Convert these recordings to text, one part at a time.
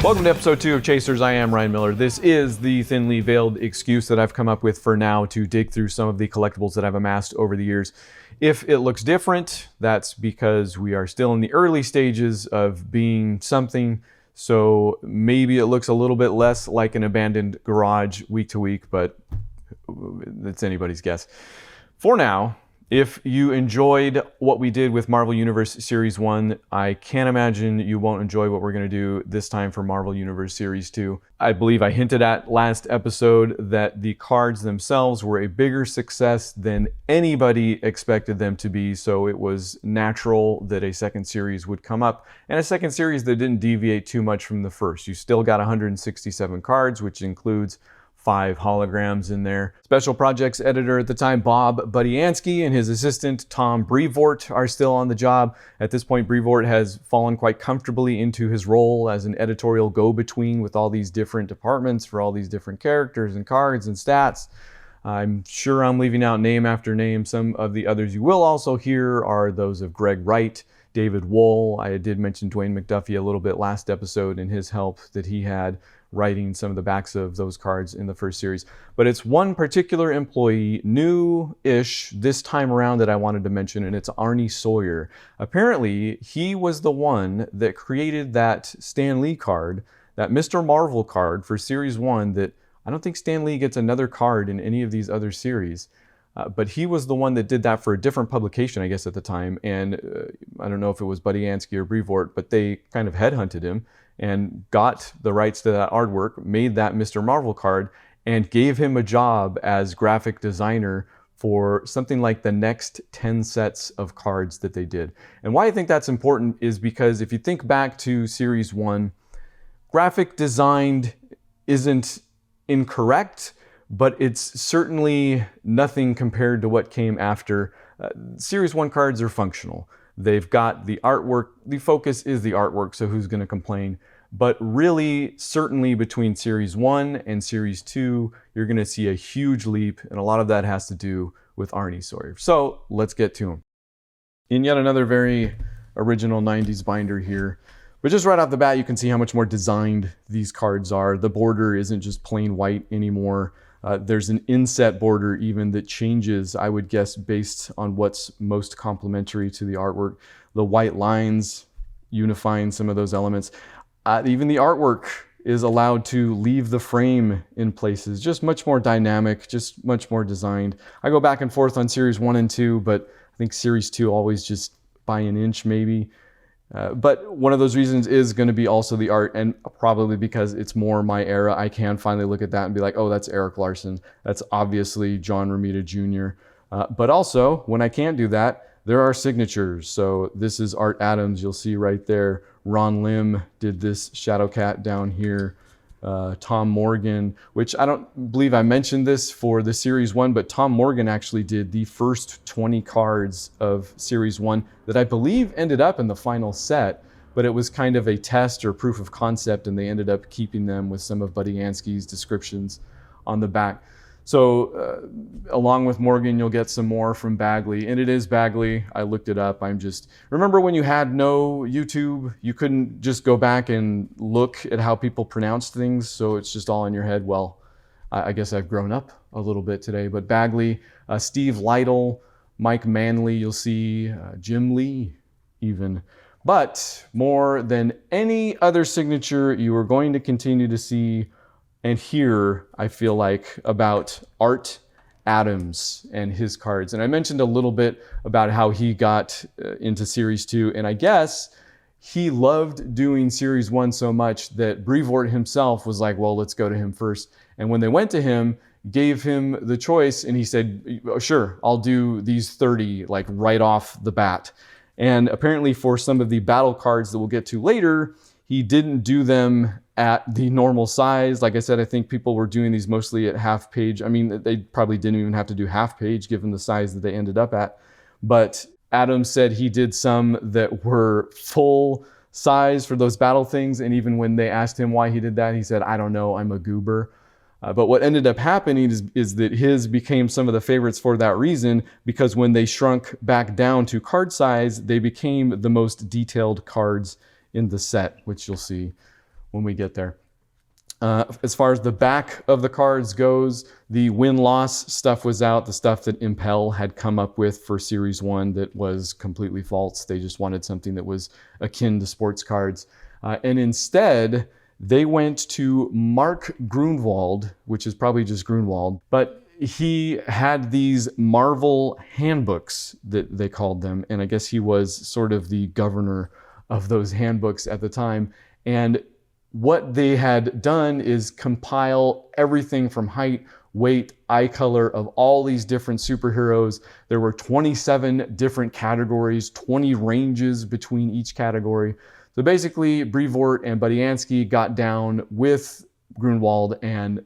Welcome to episode 2 of Chasers. I am Ryan Miller. This is the thinly veiled excuse that I've come up with for now to dig through some of the collectibles that I've amassed over the years. If it looks different, that's because we are still in the early stages of being something. So maybe it looks a little bit less like an abandoned garage week to week, but it's anybody's guess. For now, if you enjoyed what we did with Marvel Universe Series 1, I can't imagine you won't enjoy what we're going to do this time for Marvel Universe Series 2. I believe I hinted at last episode that the cards themselves were a bigger success than anybody expected them to be, so it was natural that a second series would come up, and a second series that didn't deviate too much from the first. You still got 167 cards, which includes 5 holograms in there. Special projects editor at the time, Bob Budiansky, and his assistant, Tom Brevoort, are still on the job. At this point, Brevoort has fallen quite comfortably into his role as an editorial go-between with all these different departments for all these different characters and cards and stats. I'm sure I'm leaving out name after name. Some of the others you will also hear are those of Greg Wright, David Wohl. I did mention Dwayne McDuffie a little bit last episode and his help that he had writing some of the backs of those cards in the first series. But it's one particular employee, new-ish this time around, that I wanted to mention, and it's Arnie Sawyer. Apparently, he was the one that created that Stan Lee card, that Mr. Marvel card for Series 1 that I don't think Stan Lee gets another card in any of these other series. But he was the one that did that for a different publication, I guess, at the time. And I don't know if it was Budiansky or Brevoort, but they kind of headhunted him and got the rights to that artwork, made that Mr. Marvel card, and gave him a job as graphic designer for something like the next 10 sets of cards that they did. And why I think that's important is because if you think back to Series 1, graphic design isn't incorrect, but it's certainly nothing compared to what came after. Series 1 cards are functional. They've got the artwork. The focus is the artwork, so who's going to complain? But really, certainly between Series 1 and Series 2, you're going to see a huge leap, and a lot of that has to do with Arnie Sawyer. So let's get to him. In yet another very original 90s binder here. But just right off the bat, you can see how much more designed these cards are. The border isn't just plain white anymore. There's an inset border even that changes, I would guess, based on what's most complementary to the artwork. The white lines unifying some of those elements. Even the artwork is allowed to leave the frame in places. Just much more dynamic, just much more designed. I go back and forth on Series 1 and 2, but I think Series 2 always just by an inch maybe. But one of those reasons is going to be also the art, and probably because it's more my era, I can finally look at that and be like, oh, that's Eric Larson. That's obviously John Romita Jr. But also, when I can't do that, there are signatures. So this is Art Adams. You'll see right there. Ron Lim did this Shadow Cat down here. Tom Morgan, which I don't believe I mentioned this for the Series 1, but Tom Morgan actually did the first 20 cards of Series 1 that I believe ended up in the final set, but it was kind of a test or proof of concept, and they ended up keeping them with some of Budiansky's descriptions on the back. So along with Morgan, you'll get some more from Bagley, and it is Bagley. I looked it up. Remember when you had no YouTube, you couldn't just go back and look at how people pronounced things, so it's just all in your head. Well, I guess I've grown up a little bit today, but Bagley, Steve Lytle, Mike Manley, you'll see Jim Lee even. But more than any other signature, you are going to continue to see and hear, I feel like, about Art Adams and his cards. And I mentioned a little bit about how he got into Series 2, and I guess he loved doing Series 1 so much that Brevoort himself was like, well, let's go to him first. And when they went to him, gave him the choice, and he said, sure, I'll do these 30 like right off the bat. And apparently for some of the battle cards that we'll get to later, he didn't do them at the normal size. Like I said, I think people were doing these mostly at half page. I mean, they probably didn't even have to do half page given the size that they ended up at. But Adams said he did some that were full size for those battle things. And even when they asked him why he did that, he said, I don't know, I'm a goober. But what ended up happening is that his became some of the favorites for that reason, because when they shrunk back down to card size, they became the most detailed cards in the set, which you'll see. when we get there. As far as the back of the cards goes, the win-loss stuff was out, the stuff that Impel had come up with for Series 1 that was completely false. They just wanted something that was akin to sports cards. And instead, they went to Mark Grunwald, which is probably just Grunwald, but he had these Marvel handbooks that they called them, and I guess he was sort of the governor of those handbooks at the time. And what they had done is compile everything from height, weight, eye color of all these different superheroes. There were 27 different categories, 20 ranges between each category. So basically, Brevoort and Budiansky got down with Grunwald and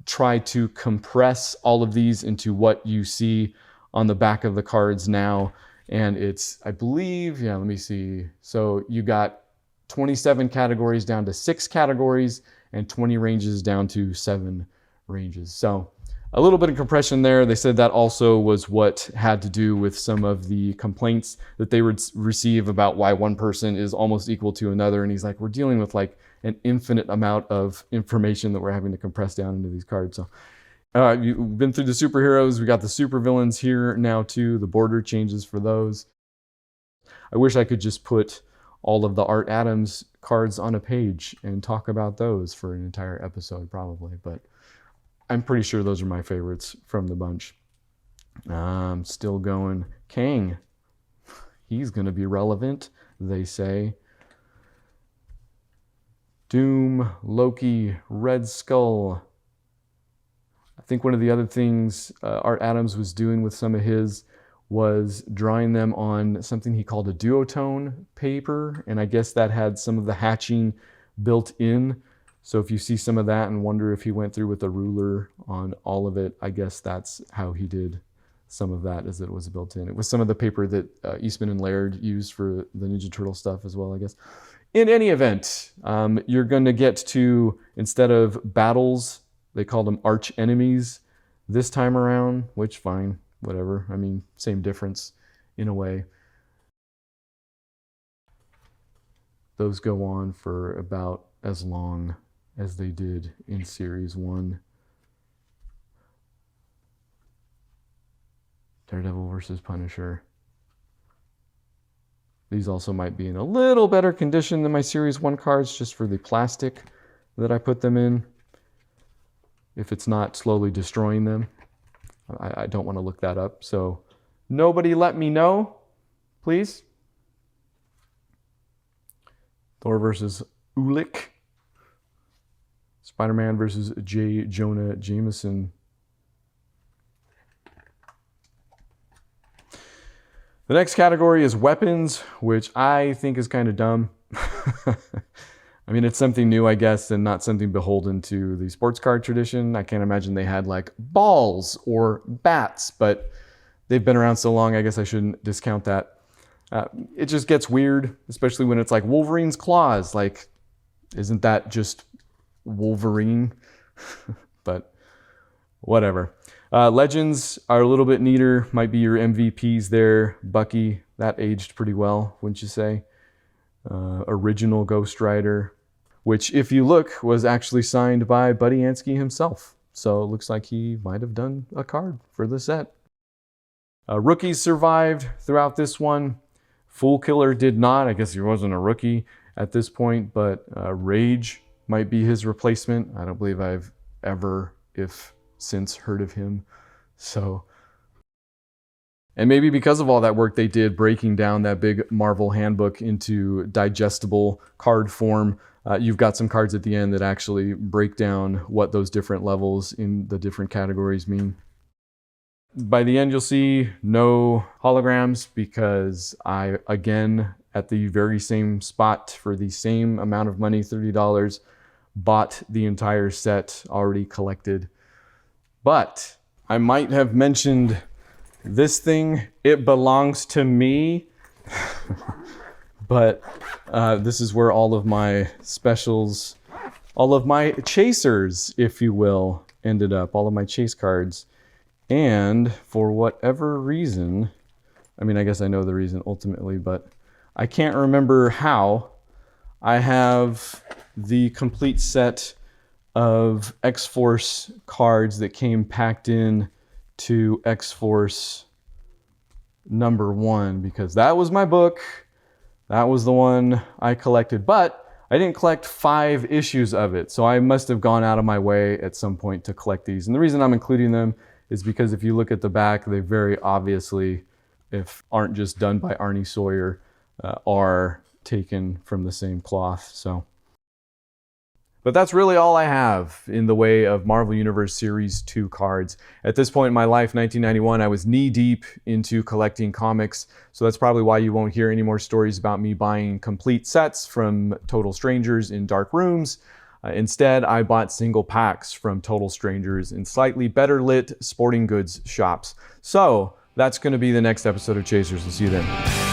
tried to compress all of these into what you see on the back of the cards now. And it's, I believe, let me see. So you got 27 categories down to 6 categories and 20 ranges down to 7 ranges. So a little bit of compression there. They said that also was what had to do with some of the complaints that they would receive about why one person is almost equal to another. And he's like, we're dealing with like an infinite amount of information that we're having to compress down into these cards. So you've been through the superheroes. We got the supervillains here now too. The border changes for those. I wish I could just put all of the Art Adams cards on a page and talk about those for an entire episode probably, but I'm pretty sure those are my favorites from the bunch. Still going. Kang. He's going to be relevant, they say. Doom, Loki, Red Skull. I think one of the other things Art Adams was doing with some of his was drawing them on something he called a duotone paper, and I guess that had some of the hatching built in. So if you see some of that and wonder if he went through with a ruler on all of it, I guess that's how he did some of that, as it was built in. It was some of the paper that Eastman and Laird used for the Ninja Turtle stuff as well, I guess. In any event, you're going to get to, instead of battles, they called them arch enemies this time around, which fine. Whatever. I mean, same difference in a way. Those go on for about as long as they did in Series 1. Daredevil versus Punisher. These also might be in a little better condition than my Series 1 cards, just for the plastic that I put them in, if it's not slowly destroying them. I don't want to look that up, so nobody let me know, please. Thor versus Ulick. Spider-Man versus J. Jonah Jameson. The next category is weapons, which I think is kind of dumb. I mean, it's something new, I guess, and not something beholden to the sports card tradition. I can't imagine they had like balls or bats, but they've been around so long, I guess I shouldn't discount that. It just gets weird, especially when it's like Wolverine's claws. Like, isn't that just Wolverine? But whatever. Legends are a little bit neater. Might be your MVPs there. Bucky, that aged pretty well, wouldn't you say? Original Ghost Rider, which, if you look, was actually signed by Budiansky himself. So it looks like he might have done a card for the set. Rookies survived throughout this one. Fool Killer did not. I guess he wasn't a rookie at this point, but Rage might be his replacement. I don't believe I've ever, if since, heard of him. So, and maybe because of all that work they did breaking down that big Marvel handbook into digestible card form, you've got some cards at the end that actually break down what those different levels in the different categories mean. By the end, you'll see no holograms because I, again, at the very same spot for the same amount of money, $30, bought the entire set already collected. But I might have mentioned this thing. It belongs to me. But this is where all of my specials, all of my chasers, if you will, ended up. All of my chase cards. And for whatever reason, I mean, I guess I know the reason ultimately, but I can't remember how. I have the complete set of X-Force cards that came packed in to X-Force #1, because that was my book. That was the one I collected, but I didn't collect 5 issues of it, so I must have gone out of my way at some point to collect these. And the reason I'm including them is because if you look at the back, they very obviously, if aren't just done by Arnie Sawyer, are taken from the same cloth. But that's really all I have in the way of Marvel Universe Series 2 cards. At this point in my life, 1991, I was knee-deep into collecting comics, so that's probably why you won't hear any more stories about me buying complete sets from total strangers in dark rooms. Instead, I bought single packs from total strangers in slightly better lit sporting goods shops. So that's going to be the next episode of Chasers. We'll see you then.